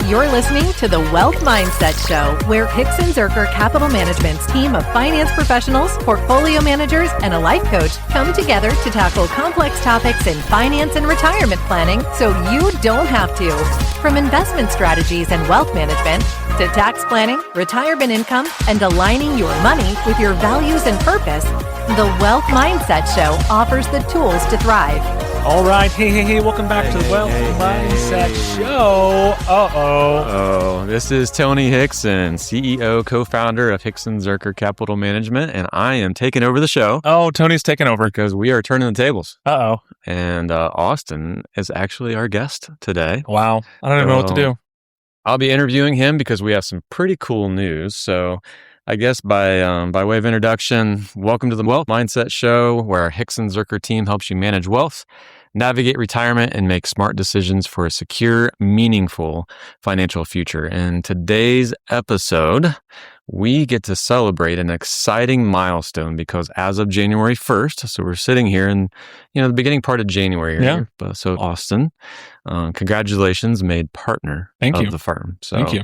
You're listening to the Wealth Mindset Show, where Hixon Zuercher Capital Management's team of finance professionals, portfolio managers, and a life coach come together to tackle complex topics in finance and retirement planning so you don't have to. From investment strategies and wealth management to tax planning, retirement income, and aligning your money with your values and purpose, the Wealth Mindset Show offers the tools to thrive. All right. Hey, welcome back to the Wealth Mindset Show. This is Tony Hixon, CEO, co-founder of Hixon Zuercher Capital Management, and I am taking over the show. Oh, Tony's taking over. Because we are turning the tables. Uh-oh. And Austin is actually our guest today. Wow. I don't even know what to do. I'll be interviewing him because we have some pretty cool news. So I guess by way of introduction, welcome to the Wealth Mindset Show, where our Hixon Zuercher team helps you manage wealth, navigate retirement, and make smart decisions for a secure, meaningful financial future. In today's episode, we get to celebrate an exciting milestone because as of January 1st, so we're sitting here in, the beginning part of January. Yeah. So Austin, congratulations, made partner of the firm. So, Thank you.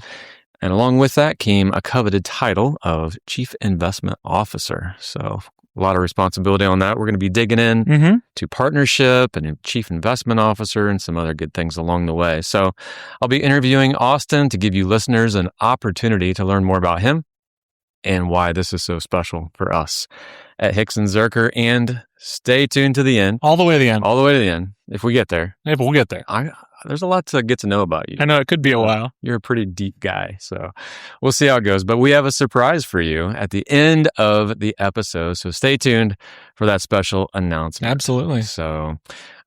And along with that came a coveted title of Chief Investment Officer. So a lot of responsibility on that. We're going to be digging in to partnership and Chief Investment Officer and some other good things along the way. So I'll be interviewing Austin to give you listeners an opportunity to learn more about him and why this is so special for us at Hixon Zuercher. And stay tuned to the end. All the way to the end. All the way to the end, if we get there. If we'll get there. There's a lot to get to know about you. I know it could be a while. You're a pretty deep guy, so we'll see how it goes. But we have a surprise for you at the end of the episode, so stay tuned for that special announcement. Absolutely. So,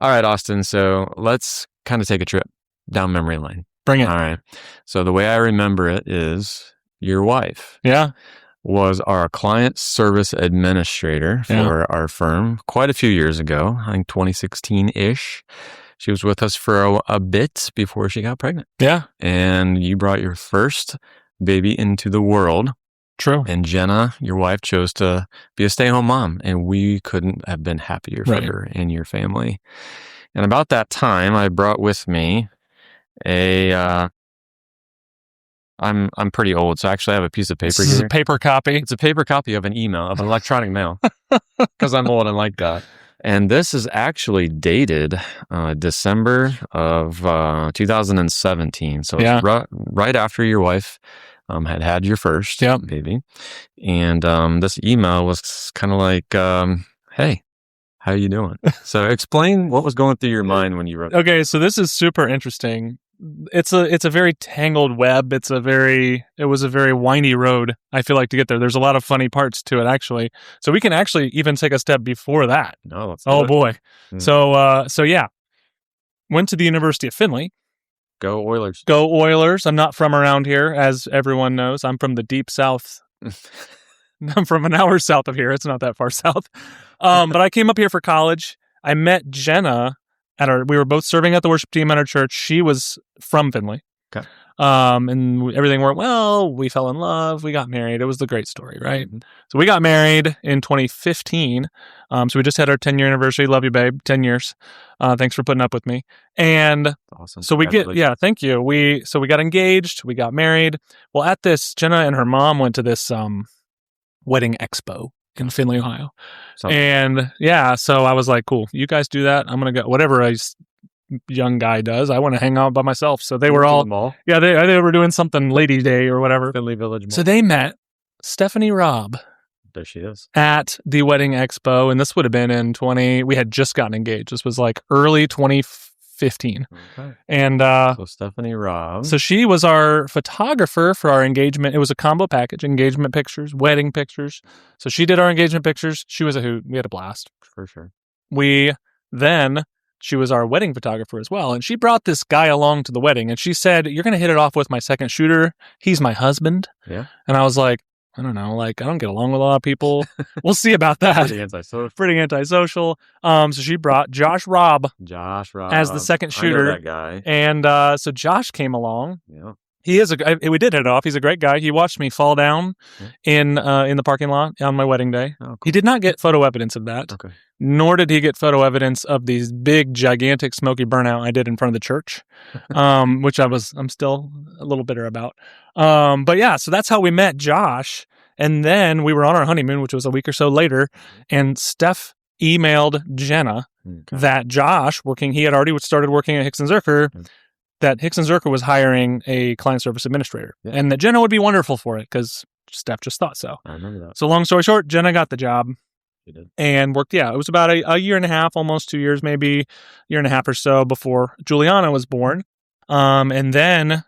all right, Austin, so let's kind of take a trip down memory lane. Bring it. All right. So the way I remember it is your wife was our client service administrator for our firm quite a few years ago, I think 2016-ish. She was with us for a bit before she got pregnant. Yeah. And you brought your first baby into the world. True. And Jenna, your wife, chose to be a stay-at-home mom. And we couldn't have been happier for her and your family. And about that time, I brought with me I'm pretty old, so I actually have a piece of paper here. This is a paper copy. It's a paper copy of an email, of an electronic mail. Because I'm old and like that. And this is actually dated December of 2017. So it's right after your wife had your first baby. And this email was kind of like, hey, how you doing? So explain what was going through your mind when you wrote Okay, so this is super interesting. It's a very tangled web. It was a very windy road, I feel like, to get there. There's a lot of funny parts to it, actually. So we can actually even take a step before that. No, let's Oh, do it. boy. So yeah. Went to the University of Findlay. Go Oilers. Go Oilers. I'm not from around here, as everyone knows. I'm from the deep south. I'm from an hour south of here. It's not that far south. But I came up here for college. I met Jenna we were both serving at the worship team at our church. She was from Findlay. Okay. And everything went well. We fell in love. We got married. It was the great story, right? Mm-hmm. So we got married in 2015. So we just had our 10-year anniversary. Love you, babe. 10 years. Thanks for putting up with me. And awesome. So thank you. We got engaged. We got married. Well, at this, Jenna and her mom went to this wedding expo in Findlay, Ohio. So I was like, cool, you guys do that. I'm going to go, whatever a young guy does. I want to hang out by myself. So they were all, they were doing something Lady Day or whatever. Findlay Village Mall. So they met Stephanie Robb. There she is. At the wedding expo. And this would have been we had just gotten engaged. This was like early 2015. Okay. And so Stephanie Robb. So she was our photographer for our engagement. It was a combo package: engagement pictures, wedding pictures. So she did our engagement pictures. She was a hoot. We had a blast. For sure. She was our wedding photographer as well. And she brought this guy along to the wedding. And she said, "You're going to hit it off with my second shooter. He's my husband." Yeah. And I was like, I don't know, I don't get along with a lot of people. We'll see about that. Pretty antisocial. So she brought Josh Robb as the second shooter. I know that guy. And so Josh came along. Yeah. He is we did hit it off. He's a great guy. He watched me fall down in the parking lot on my wedding day. Oh, cool. He did not get photo evidence of that. Okay. Nor did he get photo evidence of these big, gigantic smoky burnout I did in front of the church, which I'm still a little bitter about. But yeah, so that's how we met Josh. And then we were on our honeymoon, which was a week or so later, and Steph emailed Jenna that Josh he had already started working at Hixon Zuercher, that Hixon Zuercher was hiring a client service administrator, and that Jenna would be wonderful for it because Steph just thought so. I remember that. So long story short, Jenna got the job. She did. And worked, it was about a year and a half, almost 2 years, maybe a year and a half or so before Juliana was born. And then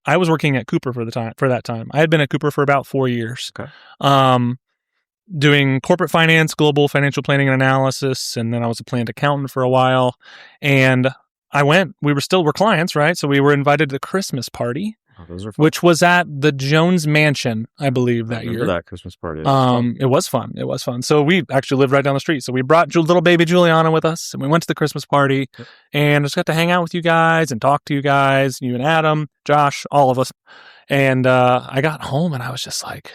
I was working at Cooper for that time. I had been at Cooper for about 4 years. Okay. Doing corporate finance, global financial planning and analysis, and then I was a planned accountant for a while. And we were clients, right? So we were invited to the Christmas party. Oh, those are fun. Which was at the Jones Mansion, I believe, that year. That Christmas party. It was fun. It was fun. So we actually lived right down the street. So we brought little baby Juliana with us, and we went to the Christmas party, and just got to hang out with you guys and talk to you guys, you and Adam, Josh, all of us. And I got home, and I was just like,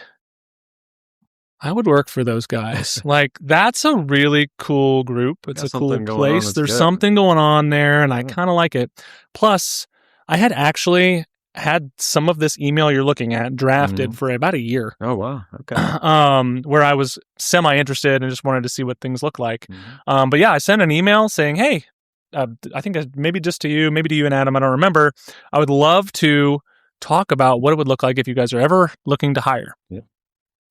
I would work for those guys. Like, that's a really cool group. It's a cool place. There's something going on there, and I kind of like it. Plus, I had actually had some of this email you're looking at drafted for about a year. Oh, wow. Okay. Where I was semi-interested and just wanted to see what things look like. But yeah, I sent an email saying, hey, I think maybe just to you, maybe to you and Adam, I don't remember. I would love to talk about what it would look like if you guys are ever looking to hire. Yep.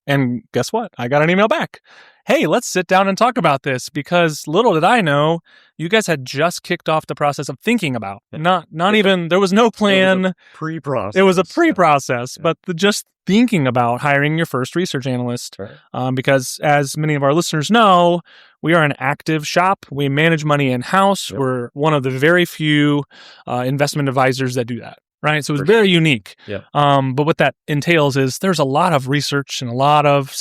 And guess what? I got an email back. Hey, let's sit down and talk about this, because little did I know, you guys had just kicked off the process of thinking about. Not even, there was no plan. It was a pre-process. It was a pre-process, but just thinking about hiring your first research analyst. Right. Because as many of our listeners know, we are an active shop. We manage money in-house. Yep. We're one of the very few investment advisors that do that. Right. So it's very unique. Yeah. But what that entails is there's a lot of research and a lot of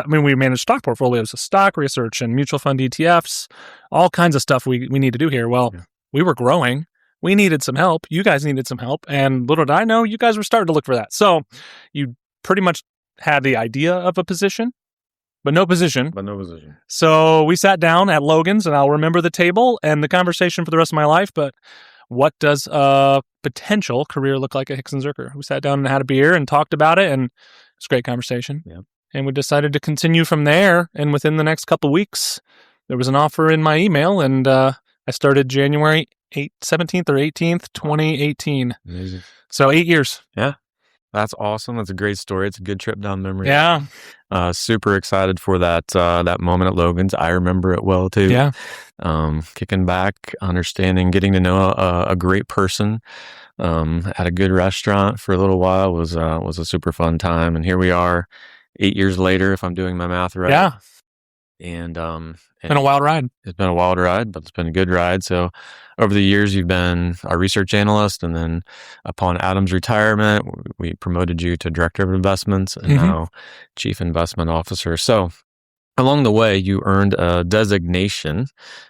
we manage stock portfolios, so stock research and mutual fund ETFs, all kinds of stuff we need to do here. Well, we were growing. We needed some help. You guys needed some help. And little did I know, you guys were starting to look for that. So you pretty much had the idea of a position, but no position. So we sat down at Logan's, and I'll remember the table and the conversation for the rest of my life. But what does a potential career look like at Hixon Zuercher? We sat down and had a beer and talked about it, and it's a great conversation. Yeah. And we decided to continue from there. And within the next couple of weeks, there was an offer in my email, and I started January 17th or 18th, 2018. Amazing. So 8 years. Yeah. That's awesome. That's a great story. It's a good trip down memory. Yeah. Super excited for that moment at Logan's. I remember it well too. Yeah. Kicking back, understanding, getting to know a great person. At a good restaurant for a little while was a super fun time. And here we are 8 years later, if I'm doing my math right. Yeah. And it's been a wild ride. It's been a wild ride, but it's been a good ride. So over the years, you've been our research analyst, and then upon Adam's retirement, we promoted you to director of investments and now chief investment officer. So along the way, you earned a designation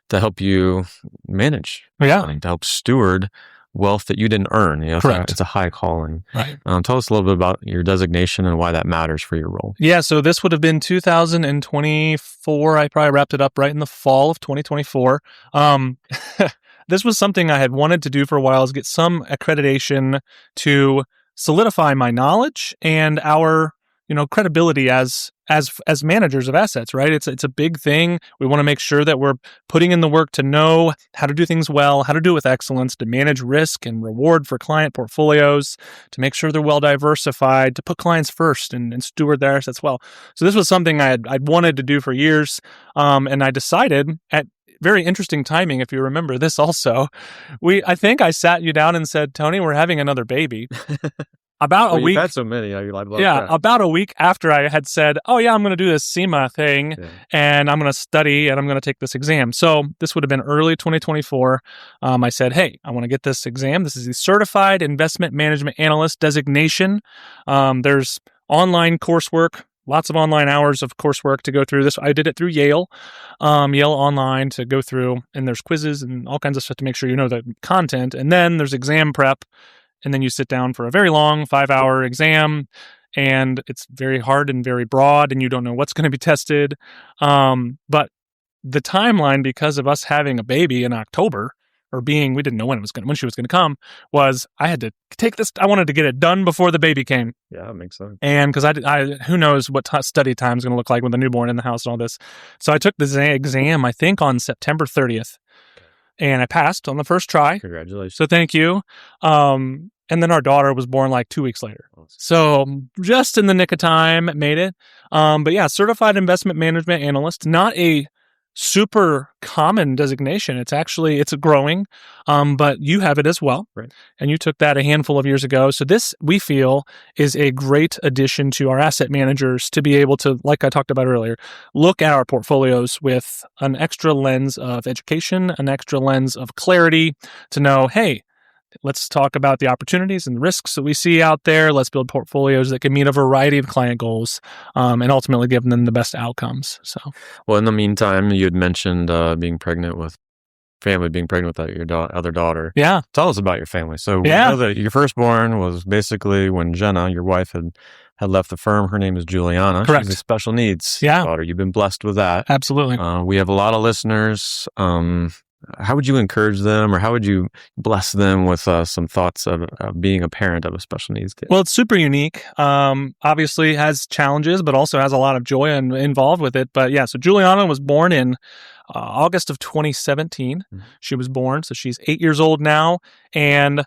to help you manage, to help steward wealth that you didn't earn. Correct. It's a high calling. Right. Tell us a little bit about your designation and why that matters for your role. Yeah, so this would have been 2024. I probably wrapped it up right in the fall of 2024. This was something I had wanted to do for a while, is get some accreditation to solidify my knowledge and our credibility as managers of assets, right? It's a big thing. We want to make sure that we're putting in the work to know how to do things well, how to do it with excellence, to manage risk and reward for client portfolios, to make sure they're well diversified, to put clients first and steward their assets well. So this was something I'd wanted to do for years, and I decided at very interesting timing, if you remember this also. I think I sat you down and said, Tony, we're having another baby. About a week. You've had so many. About a week after I had said, oh yeah, I'm going to do this SEMA thing, and I'm going to study and I'm going to take this exam. So this would have been early 2024. I said, hey, I want to get this exam. This is the Certified Investment Management Analyst designation. There's online coursework, lots of online hours of coursework to go through this. I did it through Yale online to go through, and there's quizzes and all kinds of stuff to make sure you know the content. And then there's exam prep. and then you sit down for a very long 5-hour exam, and it's very hard and very broad, and you don't know what's going to be tested. But the timeline, because of us having a baby in October, we didn't know when she was going to come, was I had to take this. I wanted to get it done before the baby came. Yeah, that makes sense. And because who knows what study time is going to look like with the newborn in the house and all this. So I took the exam, I think, on September 30th, and I passed on the first try. Congratulations. So thank you. And then our daughter was born like 2 weeks later. So just in the nick of time, made it. But yeah, certified investment management analyst, not a super common designation. It's growing, but you have it as well. Right. And you took that a handful of years ago. So this, we feel, is a great addition to our asset managers to be able to, like I talked about earlier, look at our portfolios with an extra lens of education, an extra lens of clarity to know, hey, let's talk about the opportunities and the risks that we see out there. Let's build portfolios that can meet a variety of client goals, and ultimately give them the best outcomes. So, well, in the meantime, you had mentioned being pregnant with your other daughter. Yeah. Tell us about your family. So, we Yeah. know that your firstborn was basically when Jenna, your wife, had left the firm. Her name is Juliana. Correct. She's a special needs Yeah. daughter. You've been blessed with that. Absolutely. We have a lot of listeners. How would you encourage them, or how would you bless them with some thoughts of being a parent of a special needs kid? Well, it's super unique. Obviously has challenges, but also has a lot of joy involved with it. But yeah, so Juliana was born in August of 2017. Mhm. She was born, so she's 8 years old now. And,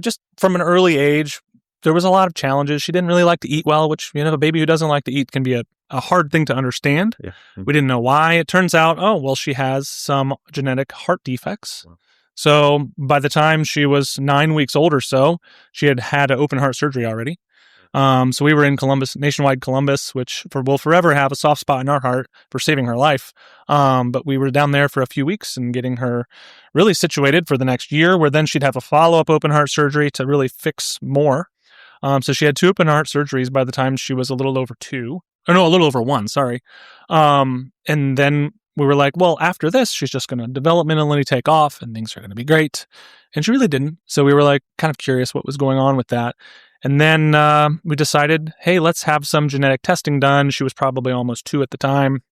just from an early age, there was a lot of challenges. She didn't really like to eat well, which, a baby who doesn't like to eat can be a hard thing to understand. Yeah. Mhm. We didn't know why. It turns out, she has some genetic heart defects. Wow. So by the time she was 9 weeks old or so, she had had an open heart surgery already. So we were in nationwide Columbus, which will forever have a soft spot in our heart for saving her life. But we were down there for a few weeks and getting her really situated for the next year, where then she'd have a follow-up open heart surgery to really fix more. So she had 2 open heart surgeries by the time she was a little over 1, sorry. And then we were like, well, after this, she's just going to developmentally take off and things are going to be great. And she really didn't. So we were like kind of curious what was going on with that. And then we decided, hey, let's have some genetic testing done. She was probably almost 2 at the time.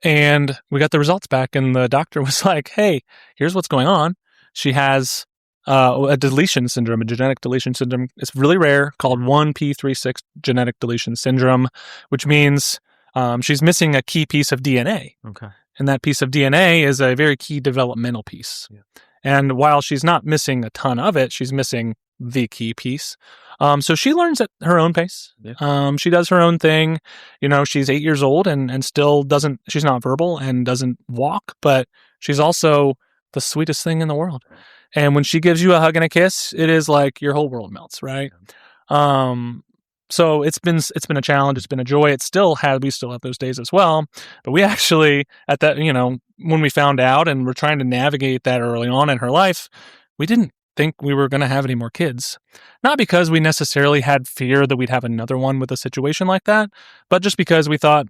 And we got the results back, and the doctor was like, hey, here's what's going on. She has a deletion syndrome, a genetic deletion syndrome. It's really rare, called 1p36 genetic deletion syndrome, which means she's missing a key piece of DNA. Okay. And that piece of DNA is a very key developmental piece. Yeah. And while she's not missing a ton of it, she's missing the key piece. So she learns at her own pace. Yeah. She does her own thing. She's 8 years old and still she's not verbal and doesn't walk, but she's also the sweetest thing in the world. And when she gives you a hug and a kiss, it is like your whole world melts, right? So it's been a challenge. It's been a joy. We still have those days as well. But we actually, at that, when we found out and we're trying to navigate that early on in her life, we didn't think we were going to have any more kids. Not because we necessarily had fear that we'd have another one with a situation like that, but just because we thought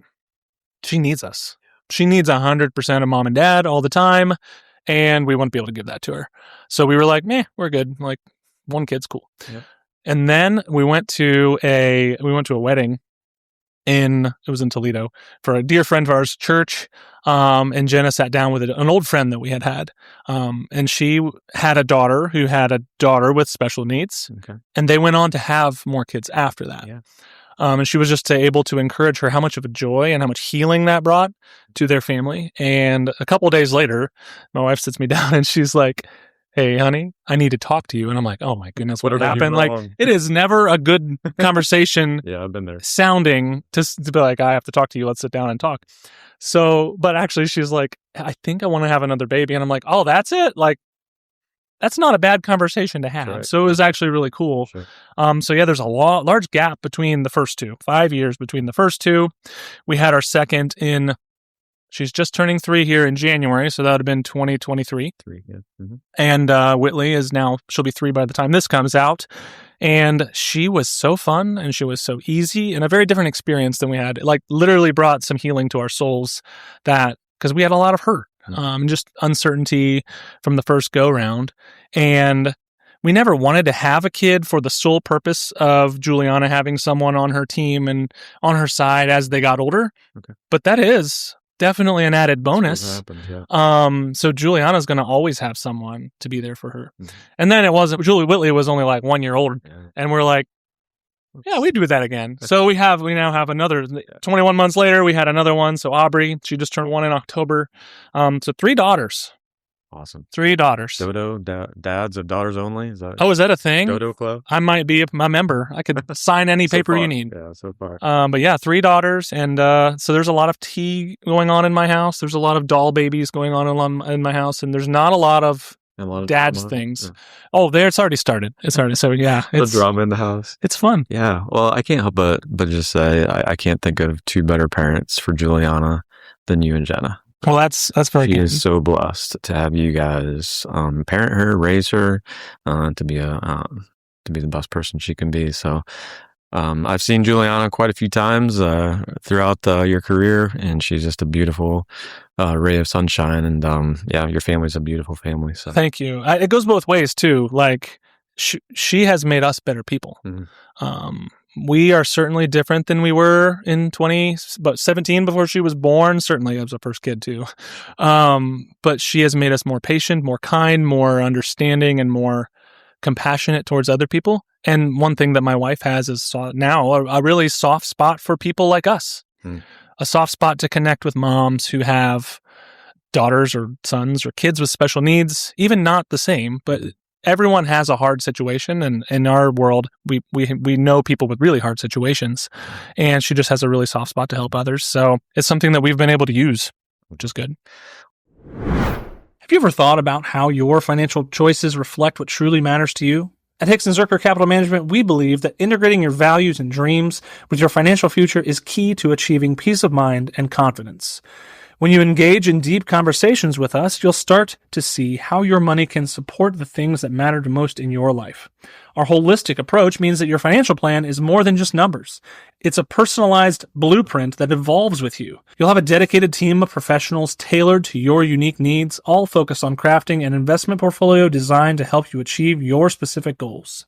she needs us. She needs 100% of mom and dad all the time. And we wouldn't be able to give that to her. So we were like, we're good. Like, 1 kid's cool. Yep. And then we went to a wedding it was in Toledo for a dear friend of ours, church. And Jenna sat down with an old friend that we had. And she had a daughter who had a daughter with special needs. Okay. And they went on to have more kids after that. Yeah. And she was just able to encourage her how much of a joy and how much healing that brought to their family. And a couple of days later, my wife sits me down and she's like, hey, honey, I need to talk to you. And I'm like, oh my goodness, what happened? Like, it is never a good conversation. Yeah, I've been there. Sounding to be like, I have to talk to you. Let's sit down and talk. So, but actually she's like, I think I want to have another baby. And I'm like, oh, that's it? Like, that's not a bad conversation to have. Right. So it was actually really cool. Sure. So yeah, there's a large gap between the first 2, 5 years between the first 2. We had our second she's just turning 3 here in January. So that would have been 2023. 3, yeah. Mm-hmm. And Whitley she'll be 3 by the time this comes out. And she was so fun and she was so easy and a very different experience than we had. It like literally brought some healing to our souls because we had a lot of hurt. Just uncertainty from the first go round. And we never wanted to have a kid for the sole purpose of Juliana having someone on her team and on her side as they got older. Okay. But that is definitely an added bonus. That's what happened, yeah. So Juliana's going to always have someone to be there for her. Mhm. And then Julie Whitley was only like 1 year old. Yeah. And we're like, yeah, we do that again. So we now have another 21 months later, we had another one. So Aubrey, she just turned 1 in October. So 3 daughters. Awesome. 3 daughters. Dodo, dads of daughters only? Is that a thing? Dodo Club? I might be a member. I could sign any So paper far. you need. Yeah, so far. But yeah, 3 daughters. And so there's a lot of tea going on in my house. There's a lot of doll babies going on in my house. And there's not a lot of And a lot of dad's drama. things. Yeah. Oh, it's already started. So yeah, The drama in the house. it's fun. Yeah. Well, I can't help but just say I can't think of 2 better parents for Juliana than you and Jenna. Well, that's very She good. is so blessed to have you guys parent her, raise her, to be the best person she can be. So I've seen Juliana quite a few times throughout your career, and she's just a beautiful ray of sunshine. And yeah, your family's a beautiful family. So Thank you. It goes both ways too. Like she has made us better people. Mhm. We are certainly different than we were in 17 before she was born. Certainly as a first kid too. But she has made us more patient, more kind, more understanding, and more compassionate towards other people. And one thing that my wife has is now a really soft spot for people like us. A soft spot to connect with moms who have daughters or sons or kids with special needs, even not the same, but everyone has a hard situation. And in our world, we know people with really hard situations, and she just has a really soft spot to help others. So it's something that we've been able to use, which is good. Have you ever thought about how your financial choices reflect what truly matters to you? At Hixon Zuercher Capital Management, we believe that integrating your values and dreams with your financial future is key to achieving peace of mind and confidence. When you engage in deep conversations with us, you'll start to see how your money can support the things that matter most in your life. Our holistic approach means that your financial plan is more than just numbers. It's a personalized blueprint that evolves with you. You'll have a dedicated team of professionals tailored to your unique needs, all focused on crafting an investment portfolio designed to help you achieve your specific goals.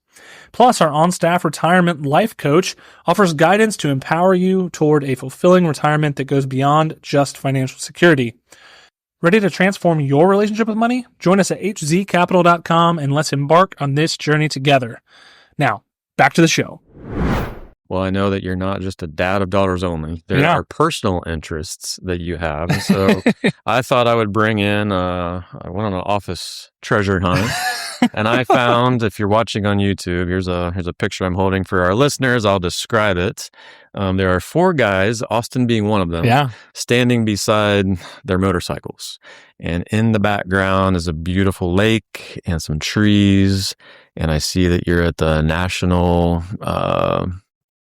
Plus, our on-staff retirement life coach offers guidance to empower you toward a fulfilling retirement that goes beyond just financial security. Ready to transform your relationship with money? Join us at hzcapital.com and let's embark on this journey together. Now, back to the show. Well, I know that you're not just a dad of daughters only. There are personal interests that you have. So I thought I would bring in, I went on an office treasure hunt. And I found, if you're watching on YouTube, here's a picture I'm holding for our listeners. I'll describe it. There are 4 guys, Austin being one of them, standing beside their motorcycles. And in the background is a beautiful lake and some trees. And I see that you're at the national,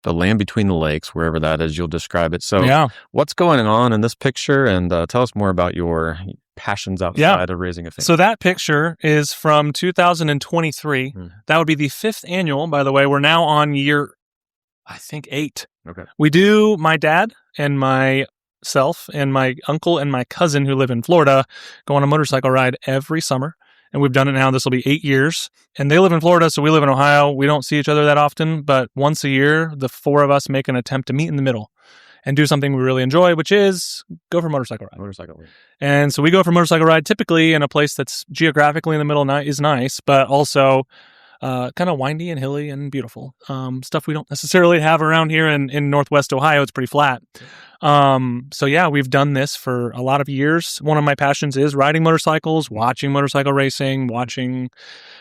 the land between the lakes, wherever that is. You'll describe it. So what's going on in this picture? And tell us more about your passions outside of raising a family. So that picture is from 2023. That would be the 5th annual, by the way. We're now on year, I think, 8. Okay. We do, my dad and myself and my uncle and my cousin who live in Florida go on a motorcycle ride every summer. And we've done it now. This will be 8 years. And they live in Florida, so we live in Ohio. We don't see each other that often, but once a year, the 4 of us make an attempt to meet in the middle and do something we really enjoy, which is go for a motorcycle ride. And so we go for a motorcycle ride typically in a place that's geographically in the middle is nice, but also kind of windy and hilly and beautiful. Stuff we don't necessarily have around here in Northwest Ohio. It's pretty flat. So yeah, we've done this for a lot of years. One of my passions is riding motorcycles, watching motorcycle racing,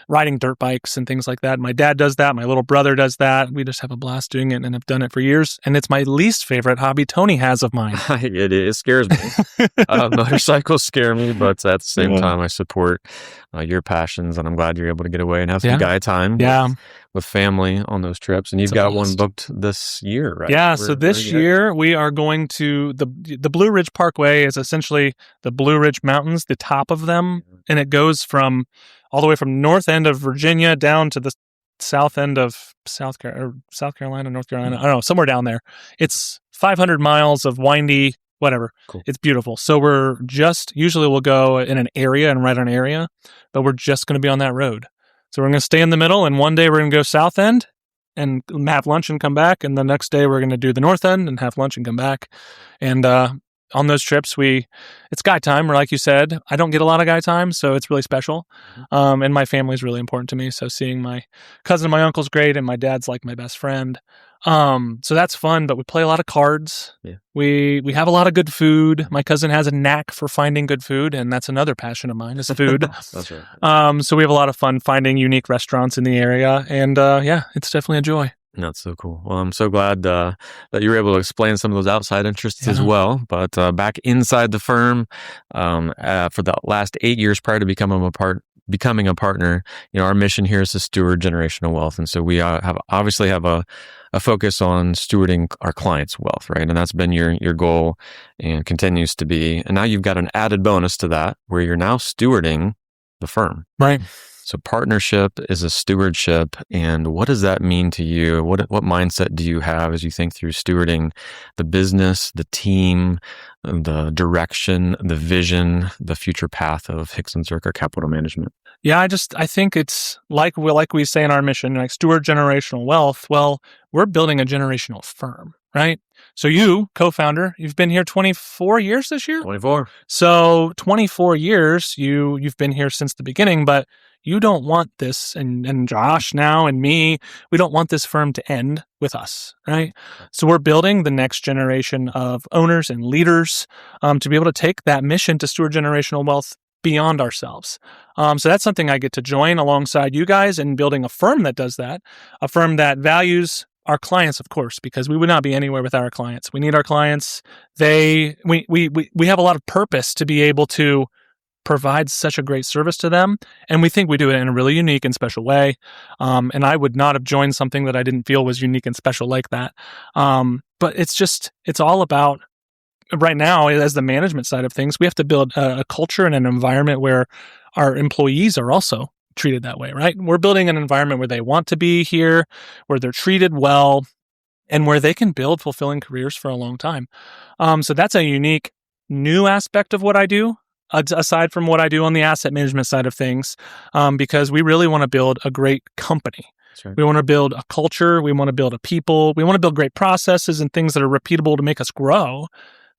riding dirt bikes and things like that. My dad does that. My little brother does that. We just have a blast doing it and have done it for years. And it's my least favorite hobby Tony has of mine. It scares me. Motorcycles scare me, but at the same time, I support your passions, and I'm glad you're able to get away and have some guy time with family on those trips. And you've got one booked this year, right? Yeah, so this year we are going to the Blue Ridge Parkway is essentially the Blue Ridge Mountains, the top of them, and it goes from all the way from north end of Virginia down to the south end of South Carolina, North Carolina. I don't know, somewhere down there. It's 500 miles of windy, whatever. Cool. It's beautiful. So usually we'll go in an area and ride an area, but we're just going to be on that road. So we're going to stay in the middle, and one day we're going to go south end and have lunch and come back, and the next day we're going to do the north end and have lunch and come back. And on those trips, it's guy time, or like you said, I don't get a lot of guy time, so it's really special. And my family is really important to me. So seeing my cousin and my uncle's great, and my dad's like my best friend. So that's fun, but we play a lot of cards. Yeah. We have a lot of good food. My cousin has a knack for finding good food, and that's another passion of mine is food. That's right. So we have a lot of fun finding unique restaurants in the area, and it's definitely a joy. That's so cool. Well, I'm so glad that you were able to explain some of those outside interests as well. But back inside the firm, for the last 8 years prior to becoming a partner, our mission here is to steward generational wealth, and so we obviously have a focus on stewarding our clients' wealth, right? And that's been your goal and continues to be. And now you've got an added bonus to that, where you're now stewarding the firm, right? So partnership is a stewardship. And what does that mean to you? What mindset do you have as you think through stewarding the business, the team, the direction, the vision, the future path of Hixon Zuercher Capital Management? Yeah, I think it's like we say in our mission, like steward generational wealth. Well, we're building a generational firm, right? So you, co-founder, you've been here 24 years this year? 24. So 24 years, you've been here since the beginning, but you don't want this, and Josh now and me, we don't want this firm to end with us, right? So we're building the next generation of owners and leaders to be able to take that mission to steward generational wealth beyond ourselves. So that's something I get to join alongside you guys in building a firm that does that, a firm that values our clients, of course, because we would not be anywhere without our clients. We need our clients. We have a lot of purpose to be able to provide such a great service to them. And we think we do it in a really unique and special way. And I would not have joined something that I didn't feel was unique and special like that. But it's all about, right now, as the management side of things, we have to build a culture and an environment where our employees are also treated that way, right? We're building an environment where they want to be here, where they're treated well, and where they can build fulfilling careers for a long time. So that's a unique new aspect of what I do, aside from what I do on the asset management side of things, because we really want to build a great company. Right. We want to build a culture. We want to build a people. We want to build great processes and things that are repeatable to make us grow.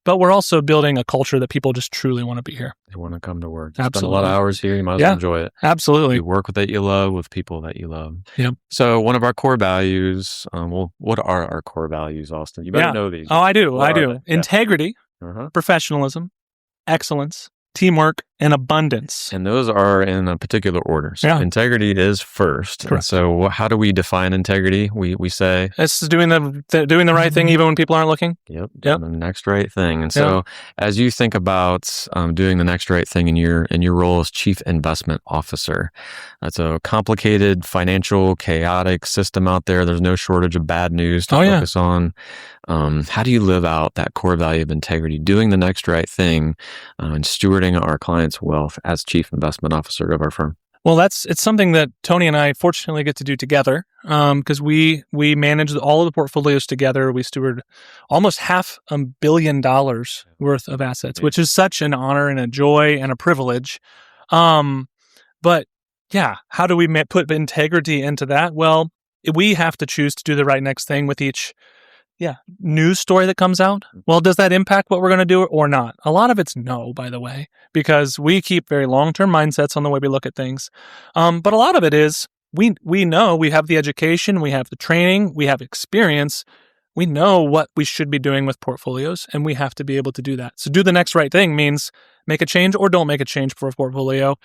But we're also building a culture that people just truly want to be here. They want to come to work. Absolutely. Spend a lot of hours here. You might as well enjoy it. Absolutely. You work that you love with people that you love. Yep. So one of our core values, what are our core values, Austin? You better know these. Oh, I do. What I do. Integrity, professionalism, excellence, teamwork, and abundance. And those are in a particular order. So integrity is first. Correct. And so how do we define integrity? We say it's doing the right thing even when people aren't looking. Yep. The next right thing. And so as you think about doing the next right thing in your role as Chief Investment Officer, that's a complicated, financial, chaotic system out there. There's no shortage of bad news to focus on. How do you live out that core value of integrity, doing the next right thing, and stewarding our clients' wealth as Chief Investment Officer of our firm? Well, it's something that Tony and I fortunately get to do together, because we manage all of the portfolios together. We steward almost $500 million worth of assets, which is such an honor and a joy and a privilege. But how do we put integrity into that? Well, we have to choose to do the right next thing with each news story that comes out. Well, does that impact what we're going to do or not? A lot of it's no, by the way, because we keep very long-term mindsets on the way we look at things. But a lot of it is we know we have the education, we have the training, we have experience. We know what we should be doing with portfolios, and we have to be able to do that. So do the next right thing means make a change or don't make a change for a portfolio.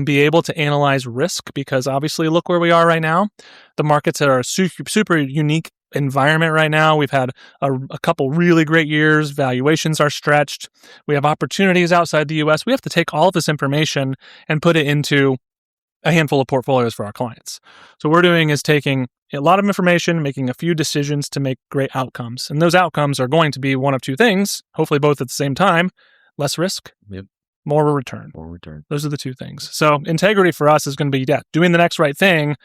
Be able to analyze risk, because obviously look where we are right now. The markets are a super unique environment right now. We've had a couple really great years. Valuations are stretched. We have opportunities outside the U.S. We have to take all of this information and put it into a handful of portfolios for our clients. So what we're doing is taking a lot of information, making a few decisions to make great outcomes. And those outcomes are going to be one of two things, hopefully both at the same time: less risk, more return. More return. Those are the two things. So integrity for us is going to be doing the next right thing,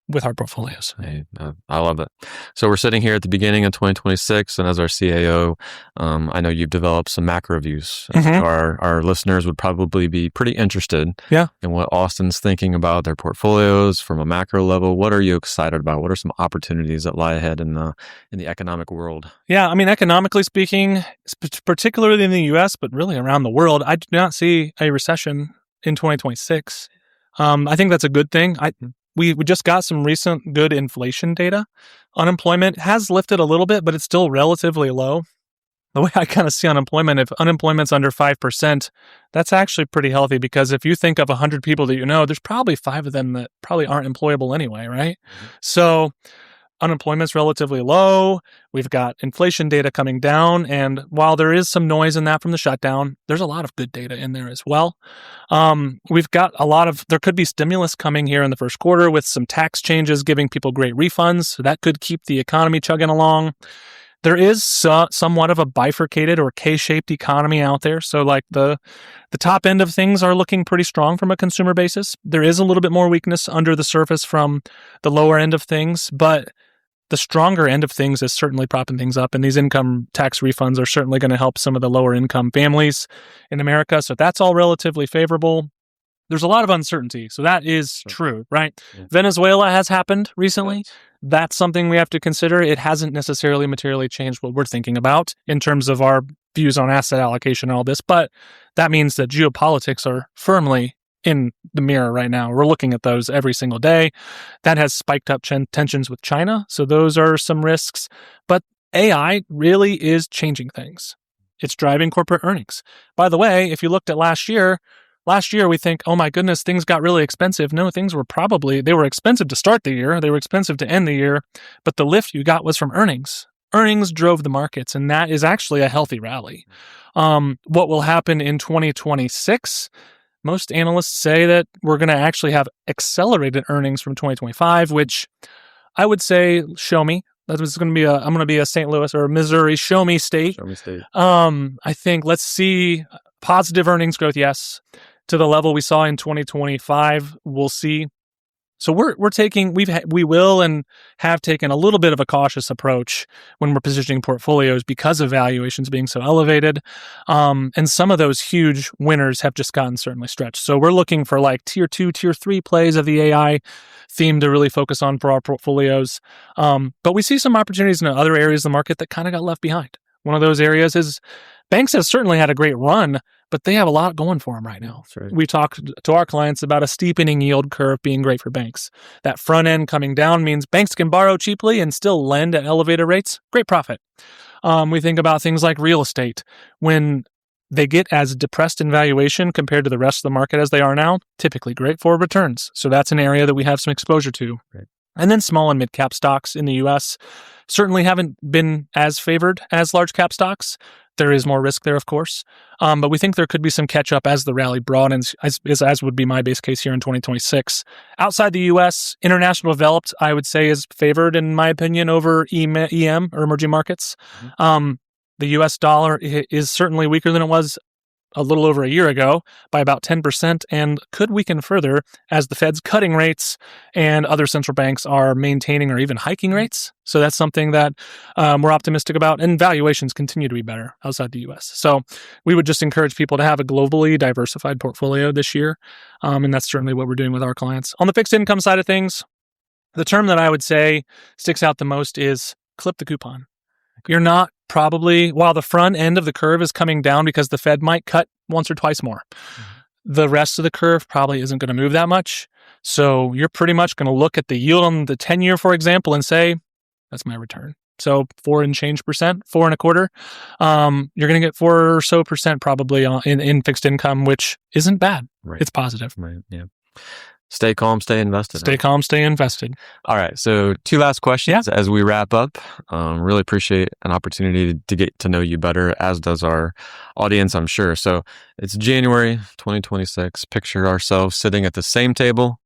with our portfolios. Hey, I love it. So we're sitting here at the beginning of 2026, and as our CAO, I know you've developed some macro views. Mm-hmm. Our listeners would probably be pretty interested in what Austin's thinking about their portfolios from a macro level. What are you excited about? What are some opportunities that lie ahead in the economic world? Yeah, I mean, economically speaking, particularly in the U.S., but really around the world, I do not see a recession in 2026. I think that's a good thing. We just got some recent good inflation data. Unemployment has lifted a little bit, but it's still relatively low. The way I kind of see unemployment, if unemployment's under 5%, that's actually pretty healthy, because if you think of 100 people that you know, there's probably 5 of them that probably aren't employable anyway, right? Mm-hmm. So unemployment's relatively low. We've got inflation data coming down. And while there is some noise in that from the shutdown, there's a lot of good data in there as well. We've got there could be stimulus coming here in the first quarter with some tax changes giving people great refunds. So that could keep the economy chugging along. There is somewhat of a bifurcated or K-shaped economy out there. So like the top end of things are looking pretty strong from a consumer basis. There is a little bit more weakness under the surface from the lower end of things, but the stronger end of things is certainly propping things up, and these income tax refunds are certainly going to help some of the lower income families in America. So that's all relatively favorable. There's a lot of uncertainty. So that is true, right? Yeah. Venezuela has happened recently. Right. That's something we have to consider. It hasn't necessarily materially changed what we're thinking about in terms of our views on asset allocation and all this, but that means that geopolitics are firmly in the mirror right now. We're looking at those every single day. That has spiked up tensions with China. So those are some risks. But AI really is changing things. It's driving corporate earnings. By the way, if you looked at last year we think, oh my goodness, things got really expensive. No, they were expensive to start the year. They were expensive to end the year. But the lift you got was from earnings. Earnings drove the markets, and that is actually a healthy rally. What will happen in 2026? Most analysts say that we're going to actually have accelerated earnings from 2025, which I would say, show me. I'm going to be a St. Louis or a Missouri show me state. Show me state. I think let's see positive earnings growth. Yes. To the level we saw in 2025, we'll see. So we will and have taken a little bit of a cautious approach when we're positioning portfolios because of valuations being so elevated. And some of those huge winners have just gotten certainly stretched. So we're looking for like tier 2, tier 3 plays of the AI theme to really focus on for our portfolios. But we see some opportunities in other areas of the market that kind of got left behind. One of those areas is banks have certainly had a great run, but they have a lot going for them right now. Right. We talked to our clients about a steepening yield curve being great for banks. That front end coming down means banks can borrow cheaply and still lend at elevated rates. Great profit. We think about things like real estate. When they get as depressed in valuation compared to the rest of the market as they are now, typically great for returns. So that's an area that we have some exposure to. Right. And then small and mid-cap stocks in the U.S. certainly haven't been as favored as large cap stocks. There is more risk there, of course. But we think there could be some catch-up as the rally broadens, as would be my base case here in 2026. Outside the U.S., international developed, I would say, is favored, in my opinion, over EM, or emerging markets. Mm-hmm. The U.S. dollar is certainly weaker than it was a little over a year ago by about 10% and could weaken further as the Fed's cutting rates and other central banks are maintaining or even hiking rates. So that's something that we're optimistic about, and valuations continue to be better outside the U.S. So we would just encourage people to have a globally diversified portfolio this year, and that's certainly what we're doing with our clients. On the fixed income side of things, the term that I would say sticks out the most is clip the coupon. You're not probably, while the front end of the curve is coming down because the Fed might cut once or twice more, the rest of the curve probably isn't going to move that much. So you're pretty much going to look at the yield on the 10-year, for example, and say, that's my return. So 4 and change percent, 4.25%. You're going to get 4 or so percent probably in fixed income, which isn't bad. Right. It's positive. Right. Yeah. Stay calm, stay invested. Stay calm, stay invested. All right. So 2 last questions as we wrap up. Really appreciate an opportunity to get to know you better, as does our audience, I'm sure. So it's January 2026. Picture ourselves sitting at the same table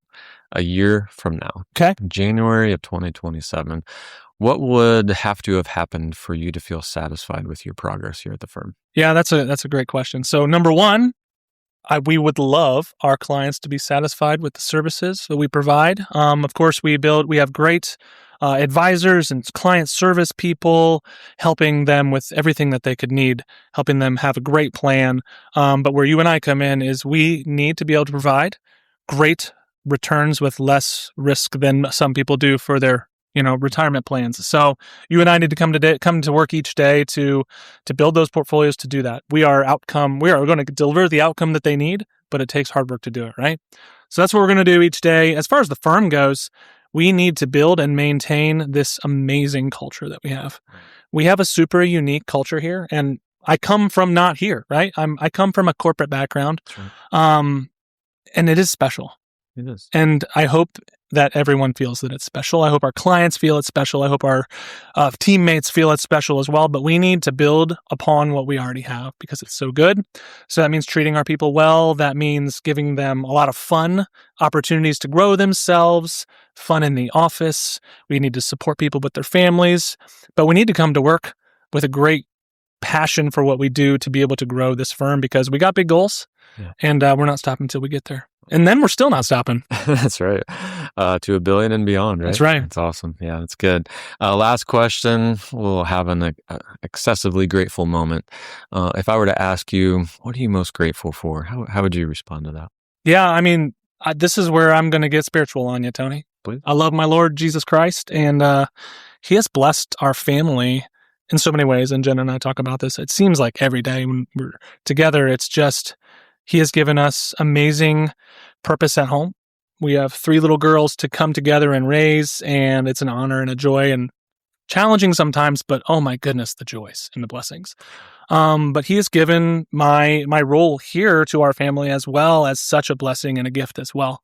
a year from now. Okay. January of 2027. What would have to have happened for you to feel satisfied with your progress here at the firm? Yeah, that's a great question. So number one, we would love our clients to be satisfied with the services that we provide. Of course, we have great advisors and client service people helping them with everything that they could need, helping them have a great plan. But where you and I come in is we need to be able to provide great returns with less risk than some people do for their retirement plans. So you and I need to come to work each day to build those portfolios to do that. We are going to deliver the outcome that they need, but it takes hard work to do it, right? So that's what we're going to do each day. As far as the firm goes, we need to build and maintain this amazing culture that we have. We have a super unique culture here, and I come from not here, right? I come from a corporate background, and it is special. It is. And I hope that everyone feels that it's special. I hope our clients feel it's special. I hope our teammates feel it's special as well. But we need to build upon what we already have because it's so good. So that means treating our people well. That means giving them a lot of fun, opportunities to grow themselves, fun in the office. We need to support people with their families. But we need to come to work with a great passion for what we do to be able to grow this firm because we got big goals. Yeah. And we're not stopping until we get there. And then we're still not stopping. That's right. To $1 billion and beyond, right? That's right. That's awesome. Yeah, that's good. Last question. We'll have an excessively grateful moment. If I were to ask you, what are you most grateful for? How would you respond to that? Yeah, I mean, this is where I'm going to get spiritual on you, Tony. Please. I love my Lord Jesus Christ, and He has blessed our family in so many ways. And Jen and I talk about this. It seems like every day when we're together, it's just He has given us amazing purpose at home. We have 3 little girls to come together and raise, and it's an honor and a joy and challenging sometimes, but oh my goodness, the joys and the blessings. But He has given my role here to our family as well as such a blessing and a gift as well.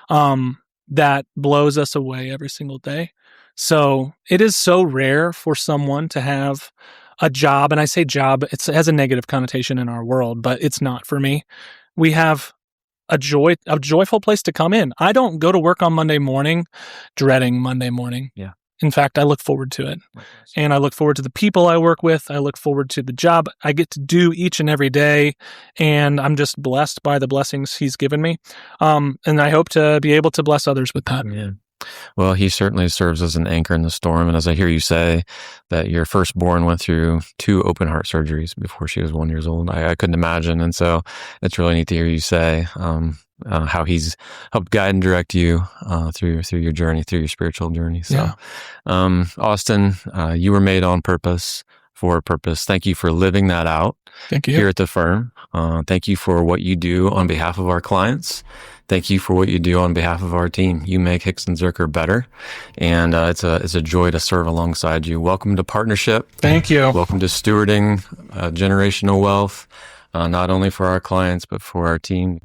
That blows us away every single day. So it is so rare for someone to have a job, and I say job, it has a negative connotation in our world, but it's not for me. We have a joyful place to come in. I don't go to work on Monday morning dreading Monday morning. Yeah. In fact, I look forward to it. And I look forward to the people I work with. I look forward to the job I get to do each and every day. And I'm just blessed by the blessings He's given me. And I hope to be able to bless others with that. Yeah. Well, He certainly serves as an anchor in the storm. And as I hear you say that your firstborn went through 2 open heart surgeries before she was 1 year old, I couldn't imagine. And so it's really neat to hear you say how He's helped guide and direct you through your journey, through your spiritual journey. So, yeah. Austin, you were made on purpose for a purpose. Thank you for living that out. Thank you. Here at the firm. Thank you for what you do on behalf of our clients. Thank you for what you do on behalf of our team. You make Hixon Zuercher better, and it's a joy to serve alongside you. Welcome to partnership. Thank you. Welcome to stewarding generational wealth, not only for our clients but for our team.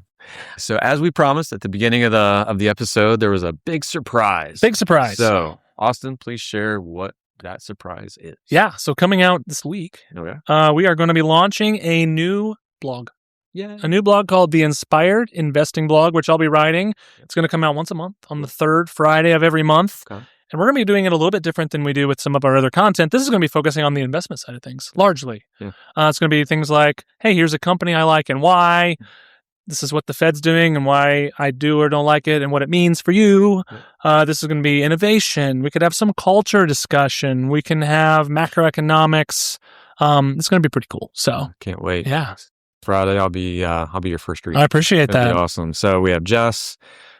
So, as we promised at the beginning of the episode, there was a big surprise. Big surprise. So, Austin, please share what that surprise is. Yeah. So coming out this week, we are going to be launching a new blog. Yeah. A new blog called The Inspired Investing Blog, which I'll be writing. It's going to come out once a month on the 3rd Friday of every month. Okay. And we're going to be doing it a little bit different than we do with some of our other content. This is going to be focusing on the investment side of things, largely. Yeah. It's going to be things like, hey, here's a company I like and why. This is what the Fed's doing and why I do or don't like it and what it means for you. This is going to be innovation. We could have some culture discussion. We can have macroeconomics. It's going to be pretty cool. So can't wait. Yeah. Friday, I'll be your first read. I appreciate that. That'd be awesome. So we have Jess,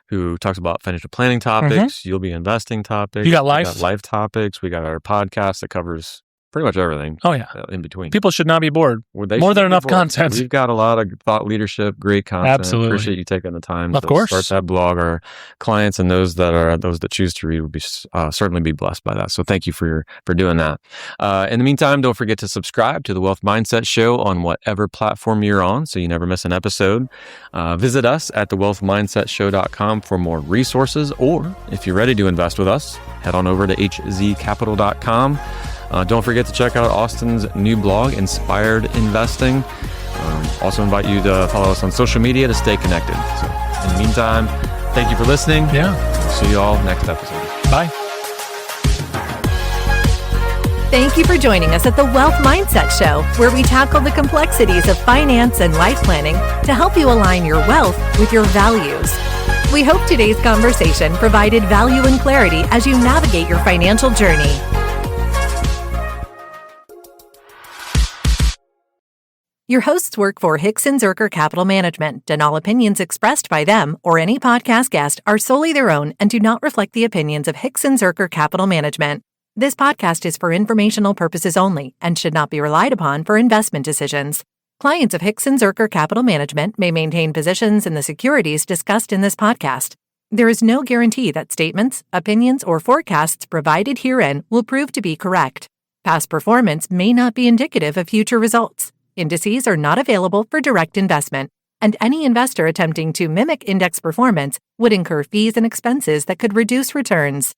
who talks about financial planning topics. Mm-hmm. You'll be investing topics. You got life. We got life topics. We got our podcast that covers pretty much everything. Oh, yeah. In between. People should not be bored. More than enough content. We've got a lot of thought leadership, great content. Absolutely. Appreciate you taking the time of course. Start that blog. Our clients and those that choose to read will be certainly be blessed by that. So thank you for doing that. In the meantime, don't forget to subscribe to the Wealth Mindset Show on whatever platform you're on so you never miss an episode. Visit us at thewealthmindsetshow.com for more resources, or if you're ready to invest with us, head on over to hzcapital.com. Don't forget to check out Austin's new blog, Inspired Investing. Also invite you to follow us on social media to stay connected. So in the meantime, thank you for listening. Yeah. See you all next episode. Bye. Thank you for joining us at the Wealth Mindset Show, where we tackle the complexities of finance and life planning to help you align your wealth with your values. We hope today's conversation provided value and clarity as you navigate your financial journey. Your hosts work for Hixon Zuercher Capital Management, and all opinions expressed by them or any podcast guest are solely their own and do not reflect the opinions of Hixon Zuercher Capital Management. This podcast is for informational purposes only and should not be relied upon for investment decisions. Clients of Hixon Zuercher Capital Management may maintain positions in the securities discussed in this podcast. There is no guarantee that statements, opinions, or forecasts provided herein will prove to be correct. Past performance may not be indicative of future results. Indices are not available for direct investment, and any investor attempting to mimic index performance would incur fees and expenses that could reduce returns.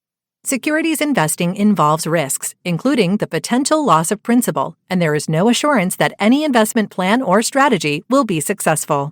Securities investing involves risks, including the potential loss of principal, and there is no assurance that any investment plan or strategy will be successful.